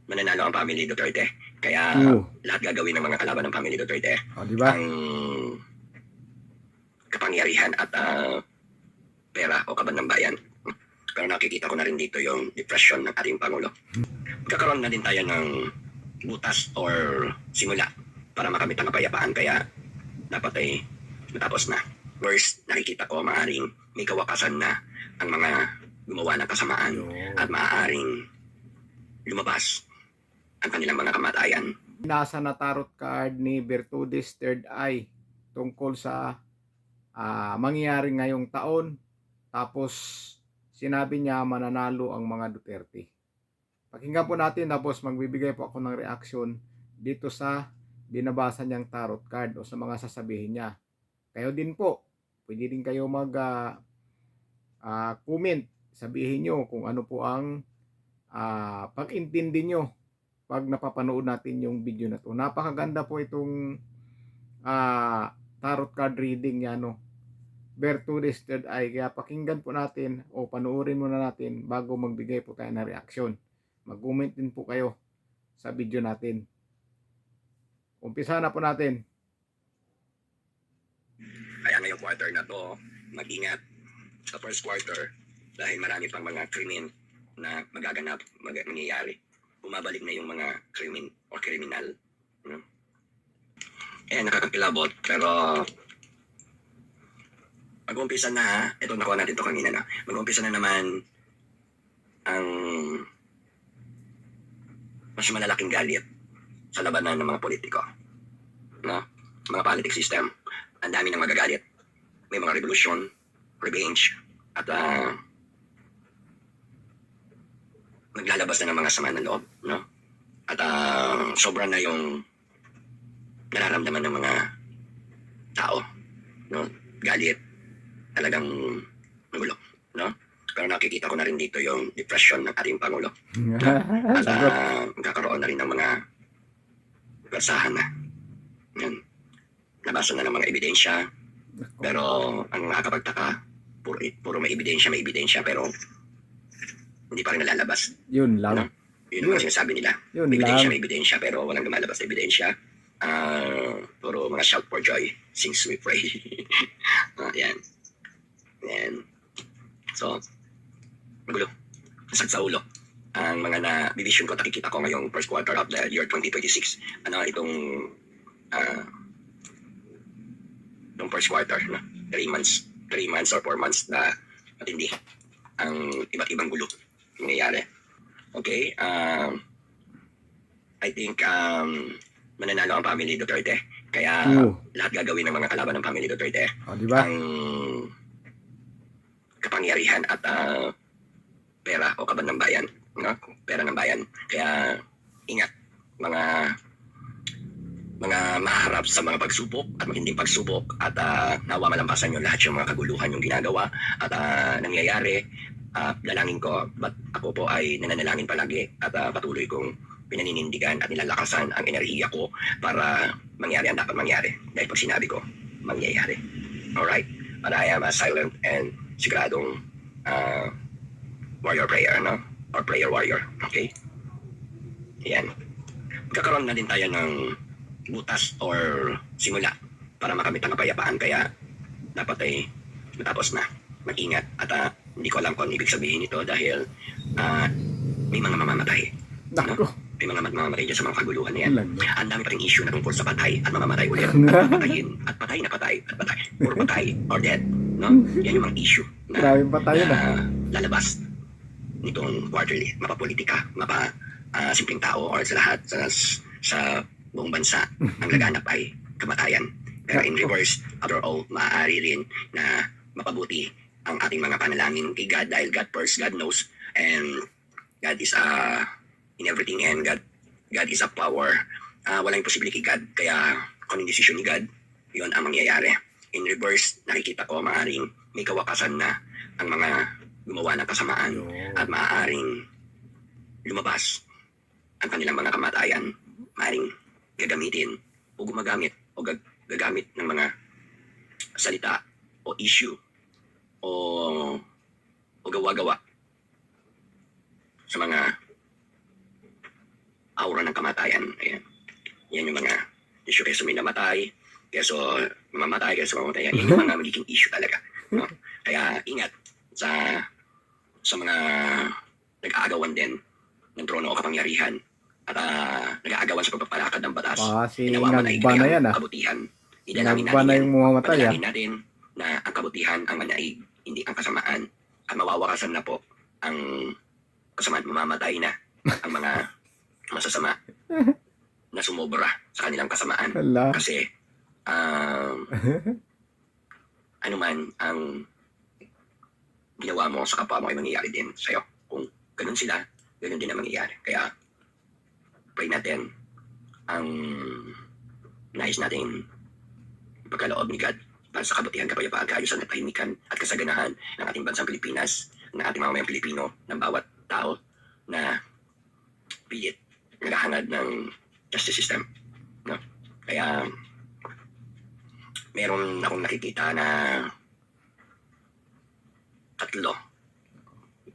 mananalo ang family Duterte. Kaya lahat gagawin ng mga kalaban ng family Duterte. Diba? Ang kapangyarihan at pera o kaban ng bayan. Pero nakikita ko na rin dito yung depression ng ating Pangulo. Magkakaroon na din tayo ng butas or simula para makamit ang kapayapaan. Kaya dapat ay matapos na. First, nakikita ko maaaring may kawakasan na ang mga gumawa ng kasamaan at maaaring lumabas ang kanilang mga kamatayan. Nasa na tarot card ni Bertudes Third Eye tungkol sa mangyayari ngayong taon. Tapos sinabi niya mananalo ang mga Duterte. Pakinggan po natin tapos magbibigay po ako ng reaction dito sa binabasa niyang tarot card o sa mga sasabihin niya. Kayo din po, pwede din kayo mag comment, sabihin niyo kung ano po ang pag-intindi niyo pag napapanood natin yung video na to. Napakaganda po itong tarot card reading niya, no? Bertudes Third Eye. Kaya pakinggan po natin o panoorin muna natin bago magbigay po tayo ng reaksyon. Mag-comment din po kayo sa video natin. Umpisa na po natin. Kaya ngayong quarter na to, mag-ingat sa first quarter dahil marami pang mga krimen na magaganap, mangyayari. Bumabalik na yung mga krimen o kriminal. Nakakakilabot, pero mag-umpisa na, ito nakuha natin ito kanina na, mag-umpisa na naman ang mas malalaking galit sa labanan ng mga politiko. No? Mga politics system, ang dami nang magagalit. May mga revolution, revenge, at naglalabas na ng mga sama ng loob. No? At sobra na yung nararamdaman ng mga tao. No? Galit, talagang magulo, no? Pero nakikita ko na rin dito yung depression ng ating Pangulo. At magkakaroon na rin ng mga persahan na. Yan. Nabasa na ng mga ebidensya. Pero ang nakakapagtaka, puro may ebidensya, pero hindi pa rin nalalabas. Yun lang. No? Yun ang sinasabi nila. Yun May lang. ebidensya, pero walang lumalabas na ebidensya. Puro mga shout for joy since we pray. Yan. And so, magulo. Nasag sa ulo. Ang mga na-vision ko, nakikita ko ngayong first quarter of the year 2026. Itong first quarter, no? 3 months or 4 months na matindi. Ang iba't ibang gulo nangyayari. Okay? I think mananalo ang family Duterte. Kaya lahat gagawin ng mga kalaban ng family Duterte. Diba? Ang kapangyarihan at pera o kaban ng bayan, no? Pera ng bayan. Kaya ingat mga maharap sa mga pagsubok at matinding pagsubok at nawa malampasan nyo lahat yung mga kaguluhan yung ginagawa at nangyayari. Dalangin ko, but ako po ay nananalangin palagi at patuloy kong pinaninindigan at nilalakasan ang enerhiya ko para mangyari ang dapat mangyari. Dahil pag sinabi ko, mangyayari. Alright? But I am a silent and siguradong warrior prayer, no? Or prayer warrior. Okay? Yan. Magkakaroon na din tayo ng butas or simula para makamit ang kapayapaan. Kaya dapat ay matapos na. Mag-ingat. At hindi ko alam kung ibig sabihin ito dahil may mga mamamatay. No? May mga mamamatay dyan sa mga kaguluhan na yan. Ang dami pa rin issue na tungkol sa patay at mamamatay ulit. At patayin. At patay na patay. At patay. Puro patay or dead. No? Yan yung mga issue na lalabas nitong quarterly. Mapapolitika, simpleng tao or sa lahat sa buong bansa ang laganap ay kamatayan. Pero in reverse, after all, maaari rin na mapabuti ang ating mga panalangin kay God dahil God first, God knows, and God is in everything, and God is a power. Walang imposible kay God, kaya kung yung decision ni God, yun ang mangyayari. In reverse, nakikita ko maaaring may kawakasan na ang mga gumawa ng kasamaan at maaaring lumabas ang kanilang mga kamatayan, maaaring gagamitin o gumagamit o gagamit ng mga salita o issue o gawa-gawa sa mga aura ng kamatayan. Ayan. Yan yung mga issue. Kesa may namatay, keso mamamatay, keso mamamatay. Yan yung mga magiging issue talaga. No? Kaya ingat sa mga nag-aagawan din ng trono o kapangyarihan at nag-aagawan sa pagpapalakad ng batas. Kasi Ginawa man ay nagba na yan kanyang kabutihan. Idalangin Nagba natin na yan. yung mamamatay Panalangin natin na ang kabutihan ang manaig, hindi ang kasamaan. At mawawakasan na po ang kasamaan, mamamatay na ang mga masasama na sumobra sa kanilang kasamaan. Hala. Kasi ano man ang ginawa mo sa kapwa mo ay mangyayari din sa'yo. Kung ganun sila, ganun din ang mangyayari. Kaya pray natin ang nais natin pagkaloob ni God para sa kabutihan, kapayapaan, kaayusan at tahimikan at kasaganahan ng ating bansang Pilipinas, ng ating mamamayang Pilipino, ng bawat tao na pilit naghahangad ng justice system. No? Kaya meron akong nakikita na 3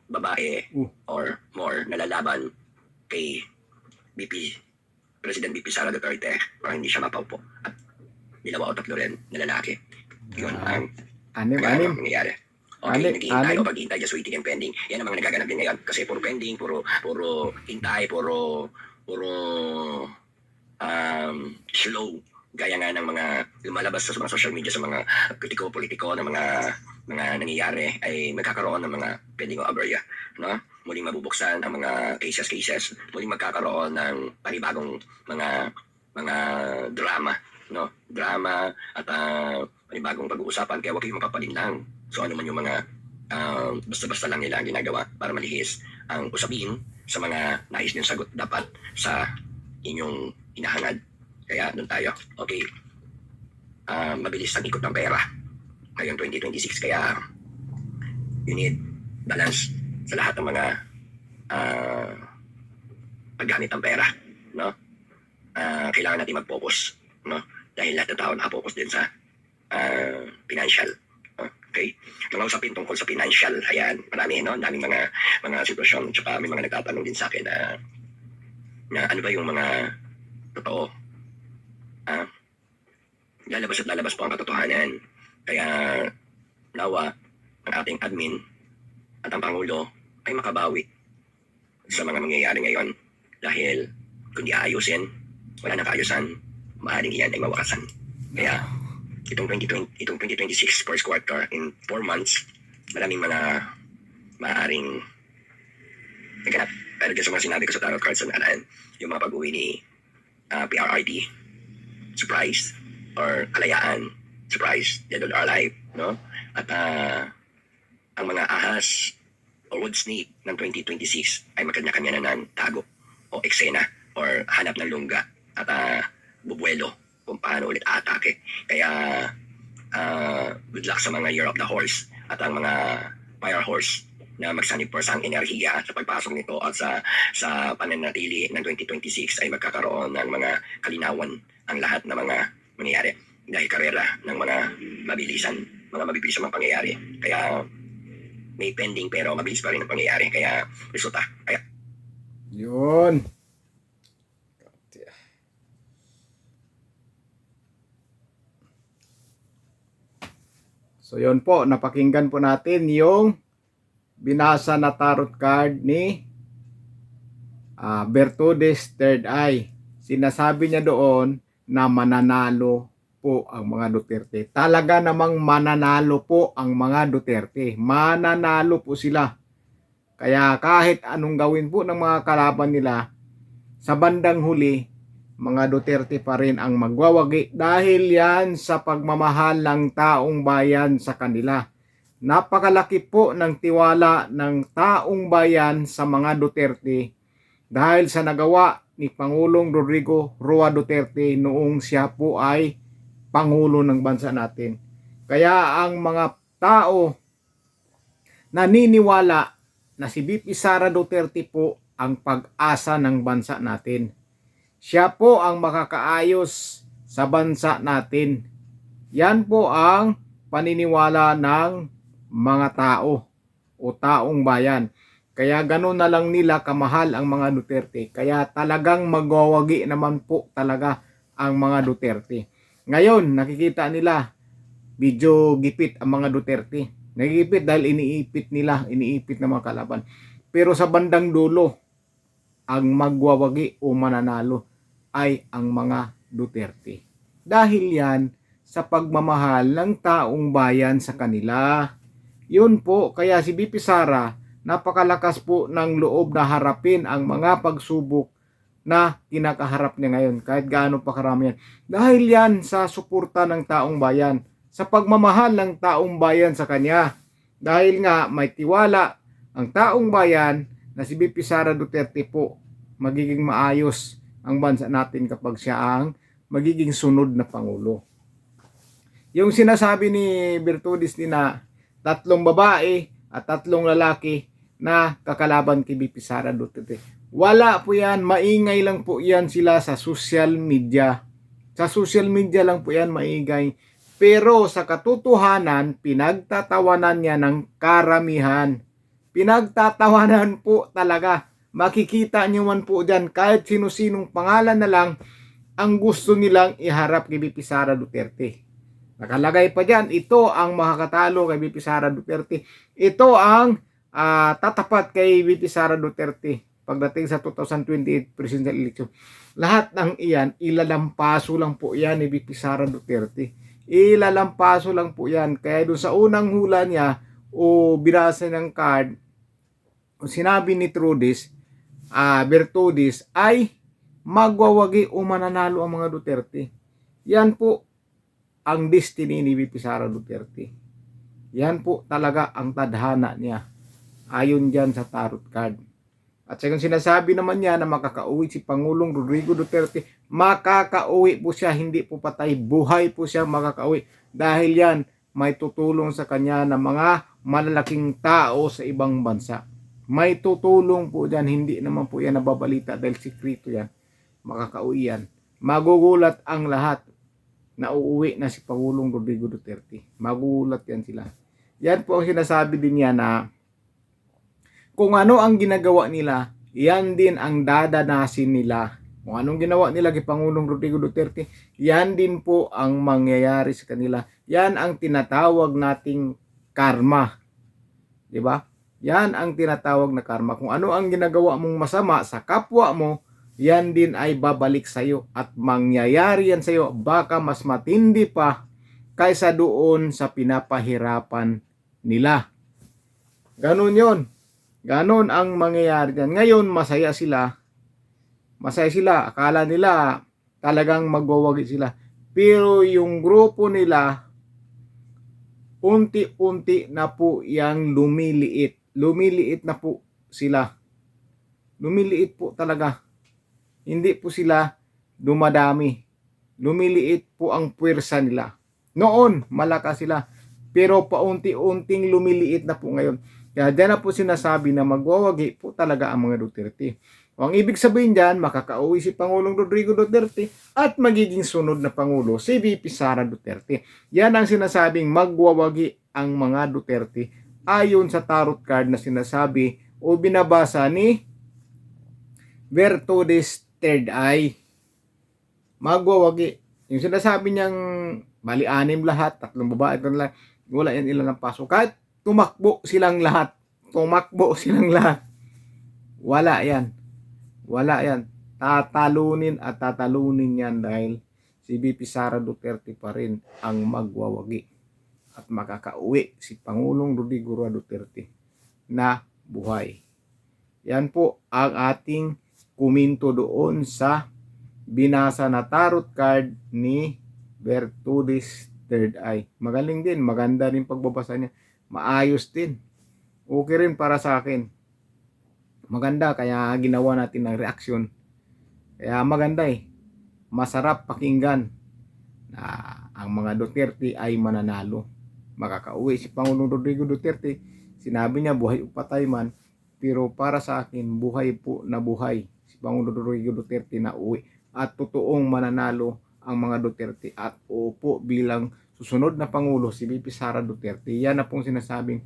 babae or more nalalaban kay President BP Sara Duterte para hindi siya mapaupo. At 2 o 3 rin na lalaki. Yun ang Anim. nangyayari. Okay, Anim. naghihintay o paghihintay, just waiting and pending. Yan ang mga nagaganap din ngayon. Kasi puro pending, puro hintay, puro slow. Gaya nga ng mga lumalabas sa mga social media sa mga politiko na mga nangyayari ay magkakaroon ng mga pending o aberya. No? Muling mabubuksan ang mga cases, muling magkakaroon ng panibagong mga drama, no? Drama at panibagong pag-uusapan, kaya huwag kayong mapapalin lang. So ano man yung mga basta-basta lang nila ang ginagawa para malihis ang usapin sa mga nais niyong sagot dapat sa inyong hinahangad. Kaya doon tayo. Okay. Mabilis ang ikot ng pera ngayong 2026, kaya you need balance sa lahat ng mga paggamit ng pera, no? Kailangan natin mag-focus, no? Dahil lahat ng tao naka-focus din sa financial. Okay? Mga usapin tungkol sa financial, ayan, marami, no? Daming mga sitwasyon, tsaka may mga nagtatanong din sa akin na ano ba yung mga totoo. Lalabas po ang katotohanan. Kaya nawa ang ating admin at ang Pangulo ay makabawi sa mga mangyayari ngayon. Dahil kung di aayusin, wala nang kaayusan, maaaring iyan ay mawakasan. Kaya itong 2026 first quarter, in 4 months, maraming mga maaaring naganap. Pero dyan sa mga sinabi ko sa tarot cards na nakaraan, yung mga pag-uwi ni PRRD, surprise, or kalayaan, surprise, dead or alive, no? At ang mga ahas o wood snake ng 2026 ay magkanya-kanya na ng tago o eksena or hanap ng lungga at bubuelo kung paano ulit atake. Kaya good luck sa mga Year of the Horse at ang mga Fire Horse na magsanipers ang enerhiya sa pagpasok nito at sa pananatili ng 2026 ay magkakaroon ng mga kalinawan ang lahat ng mga mangyayari dahil karera ng mga mabilis ang pangyayari. Kaya may pending pero mabilis pa rin ang pangyayari. Kaya resulta. Kaya Yun. So yun po, napakinggan po natin yung binasa na tarot card ni Bertudes Third Eye. Sinasabi niya doon na mananalo po ang mga Duterte. Talaga namang mananalo po ang mga Duterte. Mananalo po sila. Kaya kahit anong gawin po ng mga kalaban nila, sa bandang huli, mga Duterte pa rin ang magwawagi dahil yan sa pagmamahal ng taong bayan sa kanila. Napakalaki po ng tiwala ng taong bayan sa mga Duterte dahil sa nagawa ni Pangulong Rodrigo Roa Duterte noong siya po ay Pangulo ng bansa natin. Kaya ang mga tao naniniwala na si VP Sara Duterte po ang pag-asa ng bansa natin. Siya po ang makakaayos sa bansa natin. Yan po ang paniniwala ng mga tao o taong bayan. Kaya gano'n na lang nila kamahal ang mga Duterte. Kaya talagang magwawagi naman po talaga ang mga Duterte. Ngayon, nakikita nila medyo gipit ang mga Duterte. Nagigipit dahil iniipit ng mga kalaban. Pero sa bandang dulo, ang magwawagi o mananalo ay ang mga Duterte. Dahil yan sa pagmamahal ng taong bayan sa kanila. Yun po, kaya si BP Sara, napakalakas po ng loob na harapin ang mga pagsubok na kinakaharap niya ngayon, kahit gaano pa karami yan. Dahil yan sa suporta ng taong bayan, sa pagmamahal ng taong bayan sa kanya. Dahil nga may tiwala ang taong bayan na si BP Sara Duterte po, magiging maayos ang bansa natin kapag siya ang magiging sunod na Pangulo. Yung sinasabi ni Bertudis din na 3 babae at 3 lalaki na kakalaban kay BP Sara Duterte. Wala po yan, maingay lang po yan sila sa social media. Sa social media lang po yan maingay. Pero sa katotohanan, pinagtatawanan niya ng karamihan. Pinagtatawanan po talaga. Makikita niyo man po dyan, kahit sino-sinong pangalan na lang ang gusto nilang iharap kay BP Sara Duterte. Nakalagay pa dyan, ito ang makakatalo kay BP Sara Duterte. Ito ang tatapat kay BP Sara Duterte pagdating sa 2028 presidential election. Lahat ng iyan, ilalampaso lang po yan ni BP Sara Duterte. Ilalampaso lang po yan. Kaya doon sa unang hula niya o binasa ng card, sinabi ni Bertudis ay magwawagi o mananalo ang mga Duterte. Yan po ang destiny ni BP Sara Duterte. Yan po talaga ang tadhana niya. Ayon dyan sa tarot card. At sa sinasabi naman niya na makakauwi si Pangulong Rodrigo Duterte, makakauwi po siya, hindi po patay, buhay po siya makakauwi. Dahil yan, may tutulong sa kanya ng mga malalaking tao sa ibang bansa. May tutulong po dyan, hindi naman po yan nababalita dahil sikrito yan. Makakauwi yan. Magugulat ang lahat na uuwi na si Pangulong Rodrigo Duterte. Magugulat yan sila. Yan po ang sinasabi din niya na kung ano ang ginagawa nila, yan din ang dadanasin nila. Kung anong ginawa nila kay Pangulong Rodrigo Duterte, yan din po ang mangyayari sa kanila. Yan ang tinatawag nating karma. 'Di ba? Yan ang tinatawag na karma. Kung ano ang ginagawa mong masama sa kapwa mo, yan din ay babalik sa iyo at mangyayari yan sa iyo, baka mas matindi pa kaysa doon sa pinapahirapan nila. Ganun 'yon. Ganon ang mangyayari dyan. Ngayon, masaya sila. Masaya sila. Akala nila talagang magwawagi sila. Pero yung grupo nila, unti-unti na po yang lumiliit. Lumiliit na po sila. Lumiliit po talaga. Hindi po sila dumadami. Lumiliit po ang puwersa nila. Noon, malakas sila. Pero paunti-unting lumiliit na po ngayon. Kaya dyan na po sinasabi na magwawagi po talaga ang mga Duterte. O ang ibig sabihin dyan, makakauwi si Pangulong Rodrigo Duterte at magiging sunod na Pangulo si VP Sara Duterte. Yan ang sinasabing magwawagi ang mga Duterte ayon sa tarot card na sinasabi o binabasa ni Bertudis Third Eye. Magwawagi. Yung sinasabi niyang bali-anim lahat, 3 babae, 3 lalaki, wala yan ilan ng paso. Kahit tumakbo silang lahat. Wala yan. Wala yan. Tatalunin at tatalunin yan dahil si VP Sara Duterte pa rin ang magwawagi. At makakauwi si Pangulong Rodrigo Duterte na buhay. Yan po ang ating kuminto doon sa binasa na tarot card ni Bertudis Third Eye. Magaling din. Maganda rin pagbabasa niya. Maayos din. Okay rin para sa akin. Maganda, kaya ginawa natin ng reaksyon. Kaya maganda Masarap pakinggan na ang mga Duterte ay mananalo. Makakauwi si Pangulong Rodrigo Duterte. Sinabi niya buhay o patay man. Pero para sa akin, buhay po na buhay si Pangulong Rodrigo Duterte na uwi. At totoong mananalo ang mga Duterte. At upo bilang susunod na Pangulo si VP Sara Duterte. Yan na pong sinasabing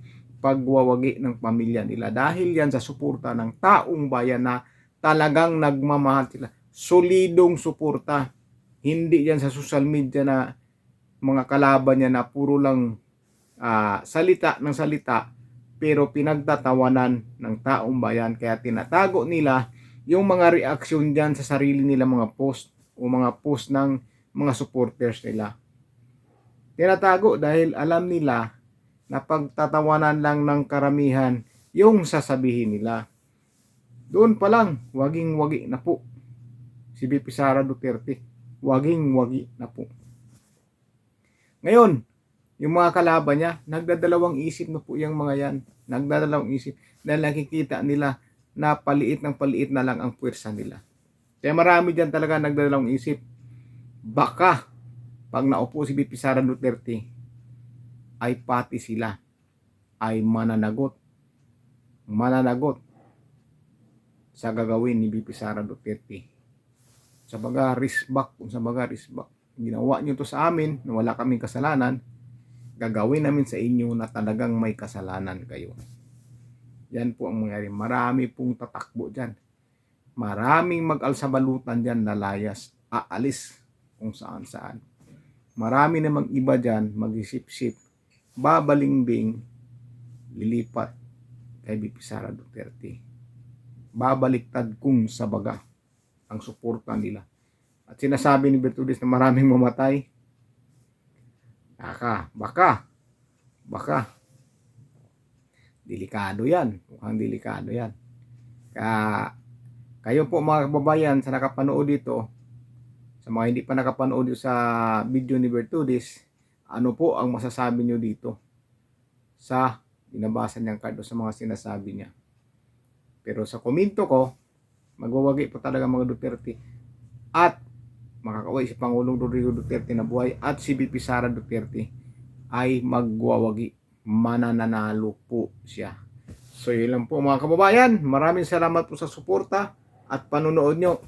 pagwawagi ng pamilya nila. Dahil yan sa suporta ng taong bayan na talagang nagmamahal sila. Solidong suporta. Hindi yan sa social media na mga kalaban niya na puro lang salita ng salita pero pinagtatawanan ng taong bayan. Kaya tinatago nila yung mga reaksyon dyan sa sarili nila mga post o mga post ng mga supporters nila. Tinatago dahil alam nila na pagtatawanan lang ng karamihan yung sasabihin nila. Doon pa lang, waging-wagi na po si VP Sara Duterte. Waging-wagi na po. Ngayon, yung mga kalaban niya, nagdadalawang isip na po yung mga yan. Nagdadalawang isip dahil nakikita nila na paliit na lang ang puwersa nila. Kaya marami dyan talaga nagdadalawang isip. Baka, pag naupo si VP Sara Duterte, ay pati sila ay mananagot sa gagawin ni VP Sara Duterte. Sa baga risbak, kung sa baga risbak, ginawa nyo to sa amin na wala kaming kasalanan, gagawin namin sa inyo na talagang may kasalanan kayo. Yan po ang mangyari. Marami pong tatakbo dyan. Maraming mag-alsabalutan dyan na layas, aalis kung saan saan. Marami namang iba dyan mag-isip-sip, babalingbing, lilipat kay VP Sara Duterte. Babaliktad kung sa baga ang suporta nila. At sinasabi ni Bertudez na maraming mamatay. Baka. Delikado yan. Mukhang delikado yan. Kayo po mga kababayan sa nakapanood dito, sa mga hindi pa nakapanood sa video ni Bertudez, ano po ang masasabi nyo dito sa binabasa niyang card o sa mga sinasabi niya? Pero sa komento ko, magwawagi po talaga mga Duterte at makakauwi si Pangulong Rodrigo Duterte na buhay at si VP Sara Duterte ay magwawagi. Mananalo po siya. So yun lang po mga kababayan. Maraming salamat po sa suporta at panonood nyo.